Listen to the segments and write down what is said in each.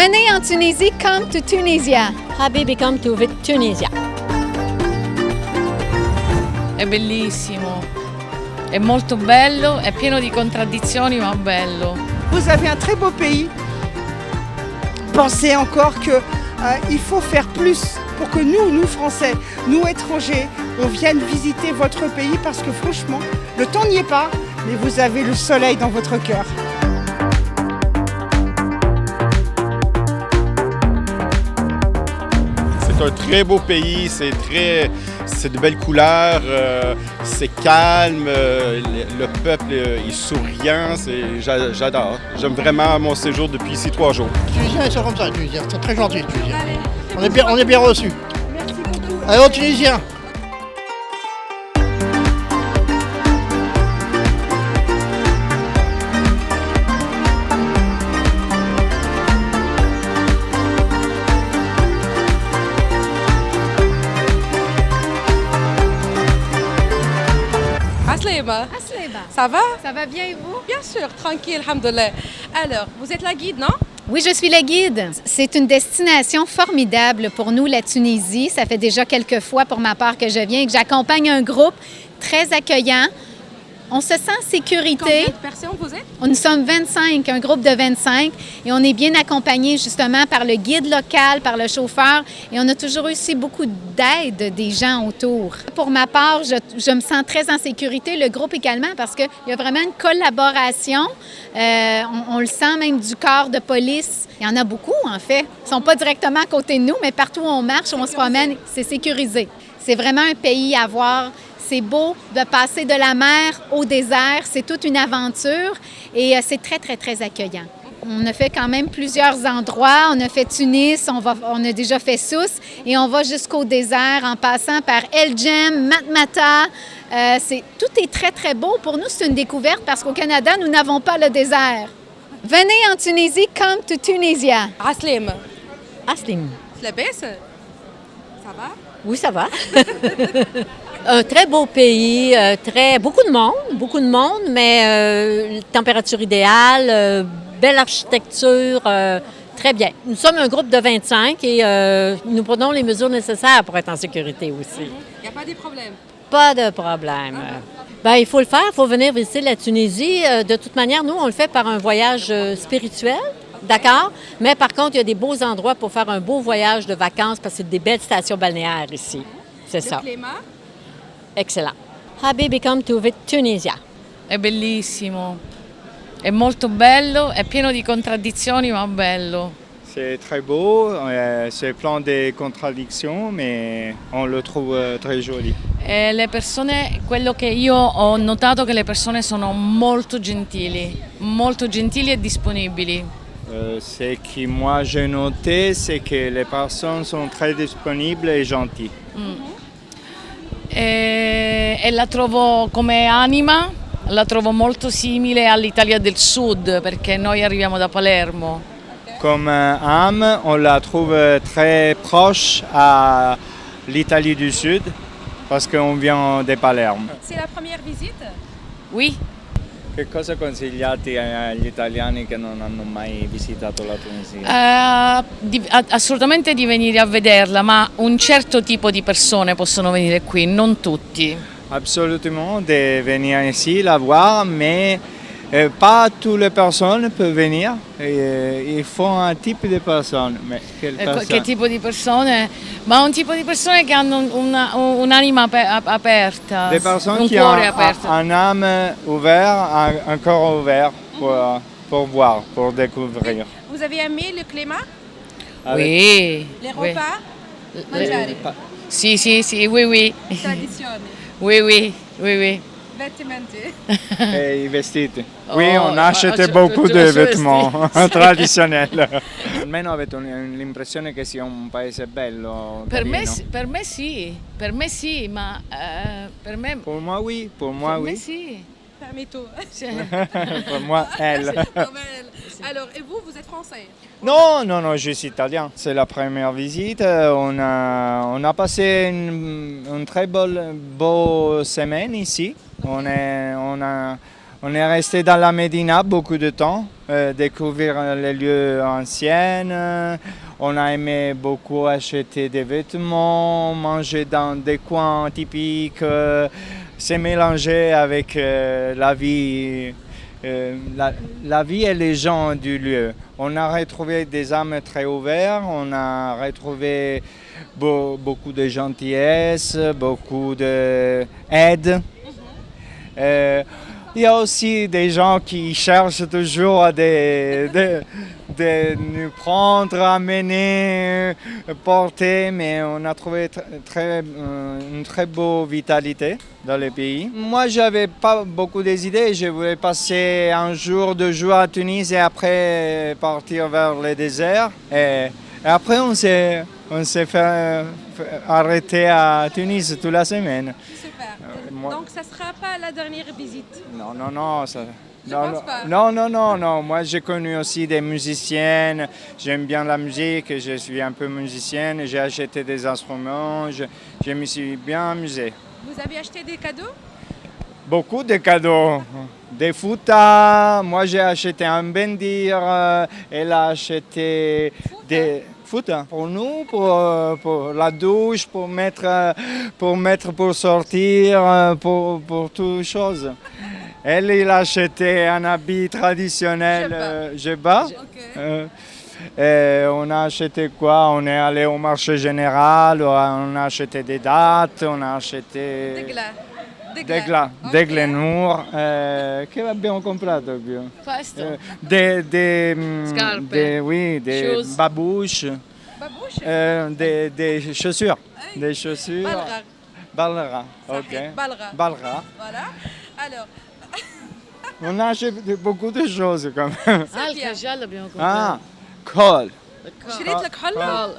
Venez en Tunisie, come to Tunisia. Habibi, come to Tunisia. È bellissimo, è molto bello, è pieno di contraddizioni ma bello. Vous avez un très beau pays. Pensez encore qu'il faut faire plus pour que nous Français, nous étrangers, on vienne visiter votre pays parce que franchement, le temps n'y est pas, mais vous avez le soleil dans votre cœur. C'est un très beau pays, c'est de belles couleurs, c'est calme, le peuple est souriant, j'adore. J'aime vraiment mon séjour depuis ici 3 jours. Les Tunisiens, ils sont comme ça, les Tunisiens. C'est très gentil, les Tunisiens. On est bien reçus. Merci beaucoup. Allez, aux Tunisiens. Aslema, Asleba. ça va? Ça va bien et vous? Bien sûr, tranquille, alhamdoulilah. Alors, vous êtes la guide, non? Oui, je suis la guide. C'est une destination formidable pour nous, la Tunisie. Ça fait déjà quelques fois pour ma part que je viens et que j'accompagne un groupe très accueillant. On se sent en sécurité. Combien de personnes vous êtes? Nous sommes 25, un groupe de 25, et on est bien accompagné justement par le guide local, par le chauffeur, et on a toujours aussi beaucoup d'aide des gens autour. Pour ma part, je me sens très en sécurité, le groupe également, parce qu'il y a vraiment une collaboration. On le sent même du corps de police. Il y en a beaucoup, en fait. Ils ne sont pas directement à côté de nous, mais partout où on marche, où on se promène, c'est sécurisé. C'est vraiment un pays à voir. C'est beau de passer de la mer au désert. C'est toute une aventure et c'est très, très, très accueillant. On a fait quand même plusieurs endroits. On a fait Tunis, on a déjà fait Sousse et on va jusqu'au désert en passant par El Djem, Matmata. Tout est très, très beau. Pour nous, c'est une découverte parce qu'au Canada, nous n'avons pas le désert. Venez en Tunisie, come to Tunisia. Aslem, Aslim. la baisse? Ça va? Oui, ça va. Un très beau pays, beaucoup de monde, mais température idéale, belle architecture, très bien. Nous sommes un groupe de 25 et nous prenons les mesures nécessaires pour être en sécurité aussi. Il n'y a pas de problème? Pas de problème. Ben, il faut le faire, il faut venir visiter la Tunisie. De toute manière, nous, on le fait par un voyage spirituel. D'accord? Mais par contre, il y a des beaux endroits pour faire un beau voyage de vacances parce que c'est des belles stations balnéaires ici. C'est ça. Le climat? Excellent. Habibi, come to Tunisia. È bellissimo, è molto bello, è pieno di contraddizioni ma bello. C'est très beau, c'est plein de contradictions, mais on le trouve très joli. E le persone, quello che io ho notato che le persone sono molto gentili e disponibili. Ce que moi j'ai noté, c'est que les personnes sont très disponibles et gentilles. E la trovo come anima, la trovo molto simile all'Italia del Sud perché noi arriviamo da Palermo. Comme âme, on la trouve très proche à l'Italie du Sud parce qu'on vient de Palerme. C'est la première visite? Oui. Che cosa consigliate agli italiani che non hanno mai visitato la Tunisia? Assolutamente di venire a vederla, ma un certo tipo di persone possono venire qui, non tutti. Absolument, de venir ici la voir, mais pas toutes les personnes peuvent venir. Il faut un type de personne. Mais Che tipo di persone? Ma un tipo di persone che hanno un'anima aperta, Des personnes un qui cuore ont aperto. un âme ouvert, un corps ouvert pour voir, pour découvrir. Vous avez aimé le climat? Oui. Les oui. repas? Mangiare? Sì, oui. Tradizioni? Oui. Vestimenti? Et i vestiti. Oh, Oui, on achète beaucoup de vêtements traditionnels. Almeno avete l'impressione che sia un paese bello, Per me, carino. per me sì, ma per me... Pour moi, oui. Pour per moi, me oui. sì. Permets-toi. Pour moi, elle. Alors, et vous êtes français? Non, je suis italien. C'est la première visite. On a passé une très belle semaine ici. On est resté dans la Médina beaucoup de temps découvrir les lieux anciens. On a aimé beaucoup acheter des vêtements, manger dans des coins typiques, se mélanger avec la vie et les gens du lieu. On a retrouvé des âmes très ouvertes, on a retrouvé beaucoup de gentillesse, beaucoup d'aide. Il y a aussi des gens qui cherchent toujours à de nous prendre, amener, porter, mais on a trouvé une très belle vitalité dans le pays. Moi, je n'avais pas beaucoup d'idées. Je voulais passer un jour, 2 jours à Tunis et après partir vers le désert. Et après, on s'est fait arrêter à Tunis toute la semaine. Super. Donc ça ne sera pas la dernière visite? Non. Non. Moi, j'ai connu aussi des musiciennes. J'aime bien la musique. Je suis un peu musicienne. J'ai acheté des instruments. Je me suis bien amusé. Vous avez acheté des cadeaux? Beaucoup de cadeaux. Des foutas. Moi, j'ai acheté un bendir. Elle a acheté des foutas pour nous, pour la douche, pour sortir, pour toutes choses. Elle, il a acheté un habit traditionnel, Jebba. On a acheté quoi? On est allé au marché général, on a acheté des dattes, on a acheté dei glenur. Che abbiamo comprato più? Questo? Des Shoes. babouches. Babouche? Des chaussures. Des chaussures. Balra. Balra, ok. Balra. Balra. Voilà. Alors, On a acheté beaucoup de choses quand même. Il kajal abbiamo comprato. Ah, col. شريت لك حلة؟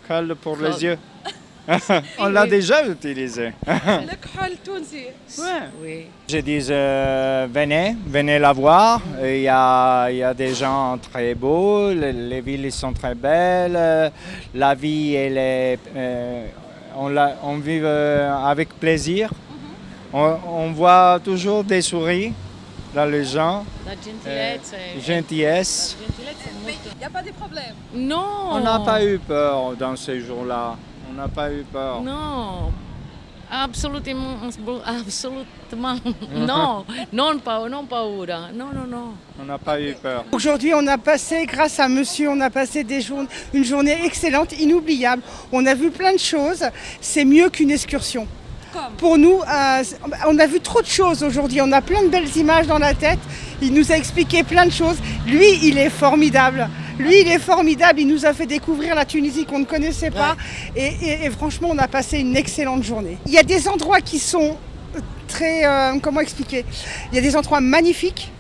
Col pour Col. les yeux. On l'a déjà utilisé. لك حل تونسي. Oui. Je dis, venez la voir. Il y a des gens très beaux, les villes sont très belles, la vie, on vit avec plaisir. On voit toujours des sourires dans les gens, La gentilezza. gentillesse. Il n'y a pas de problème. No. On n'a pas eu peur dans ces jours-là. On n'a pas eu peur. No. Absolutamente. No. Non paura. No. On n'a pas eu peur. Aujourd'hui, on a passé, grâce à monsieur, on a passé une journée excellente, inoubliable. On a vu plein de choses. C'est mieux qu'une excursion. Pour nous, on a vu trop de choses aujourd'hui. On a plein de belles images dans la tête. Il nous a expliqué plein de choses. Lui, il est formidable. Il nous a fait découvrir la Tunisie qu'on ne connaissait pas. Et franchement, on a passé une excellente journée. Il y a des endroits qui sont très... comment expliquer? Il y a des endroits magnifiques.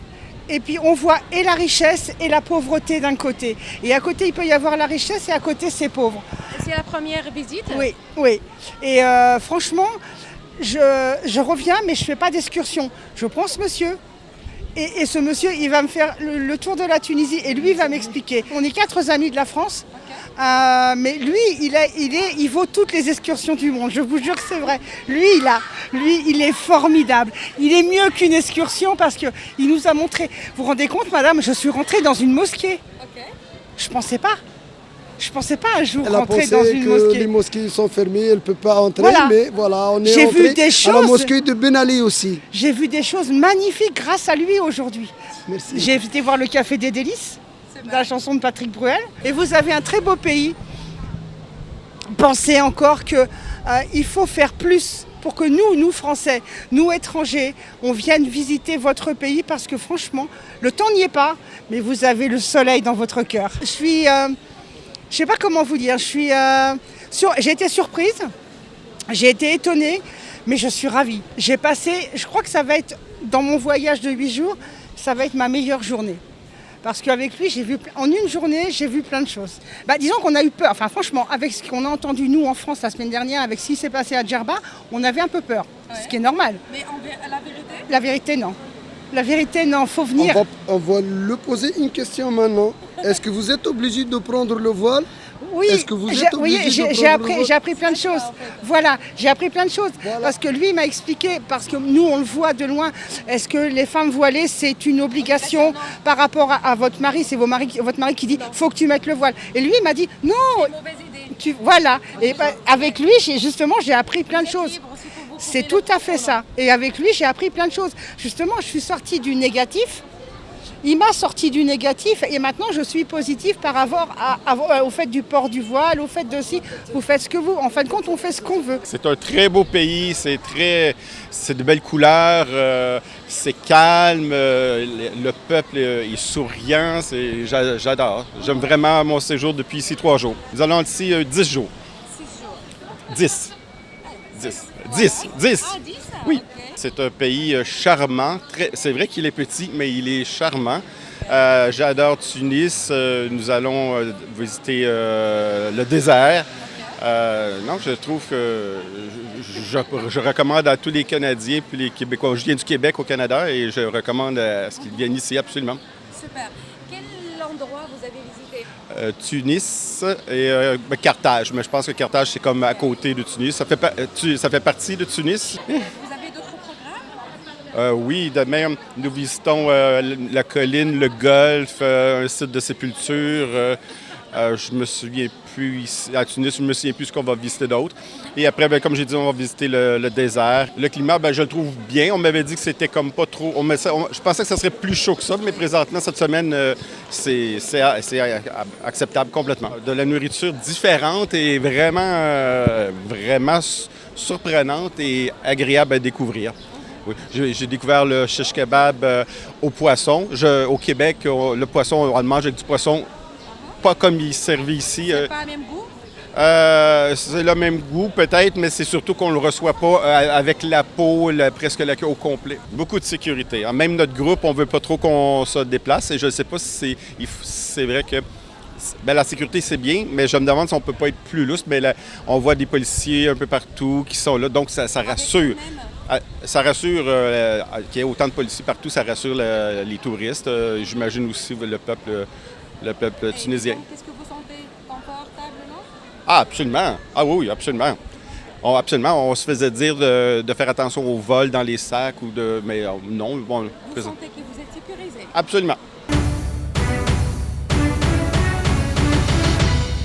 Et puis on voit et la richesse et la pauvreté d'un côté. Et à côté, il peut y avoir la richesse et à côté, c'est pauvre. C'est la première visite? Oui. Et franchement, je reviens, mais je ne fais pas d'excursion. Je prends ce monsieur. Et ce monsieur, il va me faire le tour de la Tunisie et lui, il va m'expliquer. On est 4 amis de la France, mais lui, il vaut toutes les excursions du monde. Je vous jure que c'est vrai. Lui, il est formidable. Il est mieux qu'une excursion parce qu'il nous a montré. Vous vous rendez compte, madame, je suis rentrée dans une mosquée. Je pensais pas un jour rentrer dans une mosquée. Les mosquées sont fermées, elle ne peut pas entrer, Voilà. mais voilà, on est J'ai vu entré des à la choses. mosquée de Ben Ali aussi. J'ai vu des choses magnifiques grâce à lui aujourd'hui. Merci. J'ai été voir le Café des Délices, la chanson de Patrick Bruel. Et vous avez un très beau pays. Pensez encore qu'il faut faire plus pour que nous Français, nous étrangers, on vienne visiter votre pays parce que franchement, le temps n'y est pas, mais vous avez le soleil dans votre cœur. Je ne sais pas comment vous dire, j'ai été surprise, j'ai été étonnée, mais je suis ravie. Je crois que ça va être, dans mon voyage de 8 jours, ça va être ma meilleure journée. Parce qu'avec lui, en une journée, j'ai vu plein de choses. Disons qu'on a eu peur, enfin franchement, avec ce qu'on a entendu nous en France la semaine dernière, avec ce qui s'est passé à Djerba, on avait un peu peur, ce qui est normal. Mais la vérité? La vérité, non. La vérité, non, faut venir. On va lui poser une question maintenant. Est-ce que vous êtes obligé de prendre le voile Oui, Est-ce que vous êtes obligé de prendre le vote? j'ai appris plein de choses. Voilà, j'ai appris plein de choses. Voilà. Parce que lui m'a expliqué, parce que nous on le voit de loin, est-ce que les femmes voilées c'est une obligation par rapport à votre mari? C'est votre mari qui dit faut que tu mettes le voile. Et lui il m'a dit non, voilà. Et avec lui j'ai appris plein de choses. C'est tout à fait ça. Et avec lui j'ai appris plein de choses. Justement je suis sortie du négatif. Il m'a sorti du négatif et maintenant je suis positive par rapport au fait du port du voile, au fait de si vous faites ce que vous. En fin de compte, on fait ce qu'on veut. C'est un très beau pays, c'est de belles couleurs, c'est calme, le peuple est souriant, j'adore. J'aime vraiment mon séjour depuis ici 3 jours. Nous allons ici 10 jours. 10. 10. Oui. C'est un pays charmant. C'est vrai qu'il est petit, mais il est charmant. J'adore Tunis. Nous allons visiter le désert. Non, je trouve que je recommande à tous les Canadiens puis les Québécois. Je viens du Québec au Canada et je recommande à ce qu'ils viennent ici absolument. Super. Quel endroit vous avez visité? Tunis et Carthage. Mais je pense que Carthage, c'est comme à côté de Tunis. Ça fait partie de Tunis. Vous avez d'autres programmes? Oui, de même, nous visitons la colline, le golfe, un site de sépulture. Je me souviens plus, ici, à Tunis, je me souviens plus ce qu'on va visiter d'autre. Et après, comme j'ai dit, on va visiter le désert. Le climat, je le trouve bien. On m'avait dit que c'était comme pas trop... je pensais que ça serait plus chaud que ça, mais présentement, cette semaine, c'est acceptable complètement. De la nourriture différente et vraiment surprenante et agréable à découvrir. Oui. J'ai découvert le shish kebab au poisson. Au Québec, le poisson, on le mange avec du poisson pas comme il est servi ici. C'est pas le même goût? C'est le même goût peut-être, mais c'est surtout qu'on ne le reçoit pas avec la peau, presque la queue au complet. Beaucoup de sécurité. Même notre groupe, on ne veut pas trop qu'on se déplace et je ne sais pas si c'est vrai que la sécurité, c'est bien, mais je me demande si on ne peut pas être plus lousse. Mais là, on voit des policiers un peu partout qui sont là, donc ça rassure. Ça rassure qu'il y ait autant de policiers partout, ça rassure les touristes. J'imagine aussi le peuple tunisien. Qu'est-ce que vous sentez confortable, non? Ah, absolument. Ah oui, absolument. Absolument. On se faisait dire de faire attention aux vols dans les sacs mais non. Bon, Vous sentez que vous êtes sécurisé? absolument.